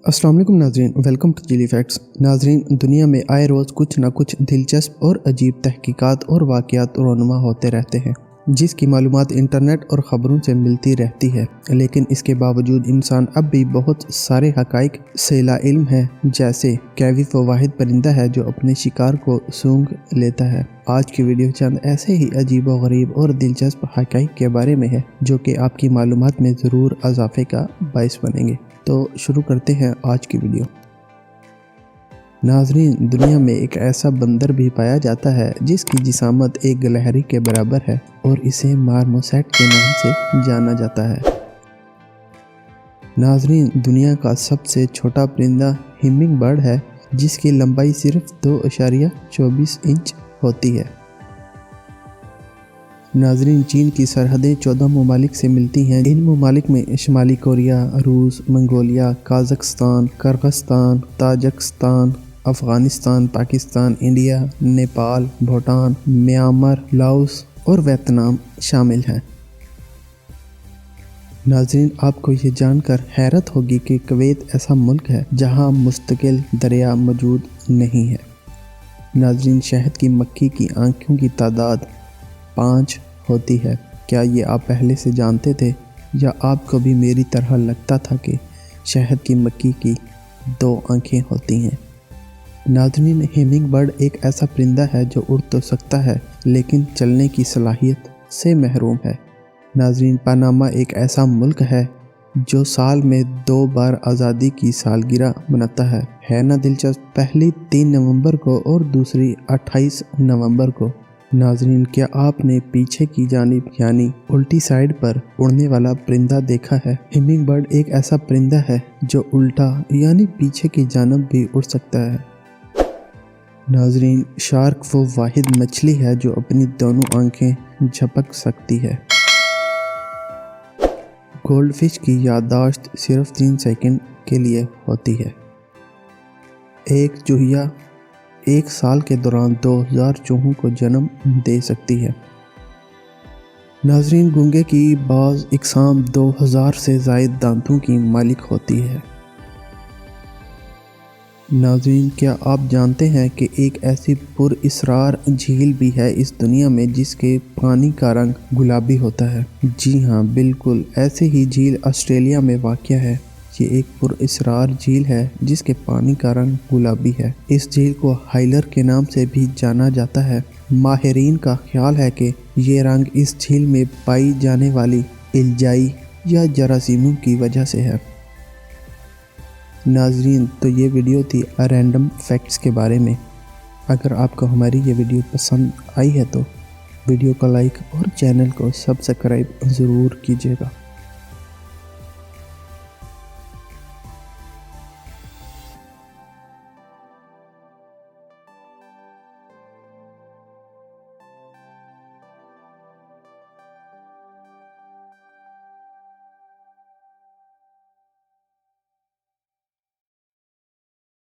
अस्सलाम वालेकुम नाज़रीन, वेलकम टू चिली फैक्ट्स। नाज़रीन, दुनिया में आए रोज़ कुछ ना कुछ दिलचस्प और अजीब तहकीकात और वाक़यात रोनुमा होते रहते हैं, जिसकी मालूमात इंटरनेट और ख़बरों से मिलती रहती है। लेकिन इसके बावजूद इंसान अब भी बहुत सारे हक़ाइक़ से लाइल्म है, जैसे कैविस वो वाहिद परिंदा है जो अपने शिकार को सूंघ लेता है। आज की वीडियो चंद ऐसे ही अजीब व गरीब और दिलचस्प हक़ाइक़ के बारे में है जो कि आपकी मालूमात में ज़रूर इजाफ़े का बाइस बनेंगे। तो शुरू करते हैं आज की वीडियो। नाज़रीन, दुनिया में एक ऐसा बंदर भी पाया जाता है जिसकी जिसामत एक गिलहरी के बराबर है और इसे मार्मोसेट के नाम से जाना जाता है। नाज़रीन, दुनिया का सबसे छोटा परिंदा हिमिंग बर्ड है जिसकी लंबाई सिर्फ 2.24 इंच होती है। नाज़रीन, चीन की सरहदें 14 ममालिक से मिलती हैं। इन ममालिक में शुमाली कोरिया, रूस, Mongolia, Kazakhstan, Kyrgyzstan, Tajikistan, Afghanistan, Pakistan, India, Nepal, Bhutan, Myanmar, Laos और वियतनाम शामिल हैं। नाज़रीन, आपको ये जानकर हैरत होगी कि कुवैत ऐसा मुल्क है जहाँ मुस्तकिल दरिया मौजूद नहीं है। नाज़रीन, शहद की मक्खी की आँखों की तादाद 5 होती है। क्या ये आप पहले से जानते थे या आपको भी मेरी तरह लगता था कि शहद की मक्खी की 2 आँखें होती हैं? नाज़रीन, हिमिंग बर्ड एक ऐसा परिंदा है जो उड़ तो सकता है लेकिन चलने की सलाहियत से महरूम है। नाज़रीन, पनामा एक ऐसा मुल्क है जो साल में 2 बार आज़ादी की सालगिरह मनाता है ना दिलचस्प? पहली 3 नवंबर को और दूसरी 28 नवंबर को। नाज़रीन, क्या आपने पीछे की जानिब यानी उल्टी साइड पर उड़ने वाला परिंदा देखा है? हिमिंग बर्ड एक ऐसा परिंदा है जो उल्टा यानी पीछे की जानिब भी उड़ सकता है। नाज़रीन, शार्क वो वाहिद मछली है जो अपनी दोनों आंखें झपक सकती है। गोल्डफिश की याददाश्त सिर्फ 3 सेकंड के लिए होती है। एक चूहिया 1 साल के दौरान 2000 चूहों को जन्म दे सकती है। नाज़रीन, गूंगे की बाज़ इक़साम 2000 से ज़ायद दांतों की मालिक होती है। नाज़रीन, क्या आप जानते हैं कि एक ऐसी पुरअसरार झील भी है इस दुनिया में जिसके पानी का रंग गुलाबी होता है? जी हाँ, बिल्कुल ऐसी ही झील ऑस्ट्रेलिया में वाक़या है। ये एक पुरअसरार झील है जिसके पानी का रंग गुलाबी है। इस झील को हाइलर के नाम से भी जाना जाता है। माहिरीन का ख्याल है कि ये रंग इस झील में पाई जाने वाली इल्जाई या जरासीमों की वजह से है। नाज़रीन, तो ये वीडियो थी रैंडम फैक्ट्स के बारे में। अगर आपको हमारी ये वीडियो पसंद आई है तो वीडियो को लाइक और चैनल को सब्सक्राइब ज़रूर कीजिएगा।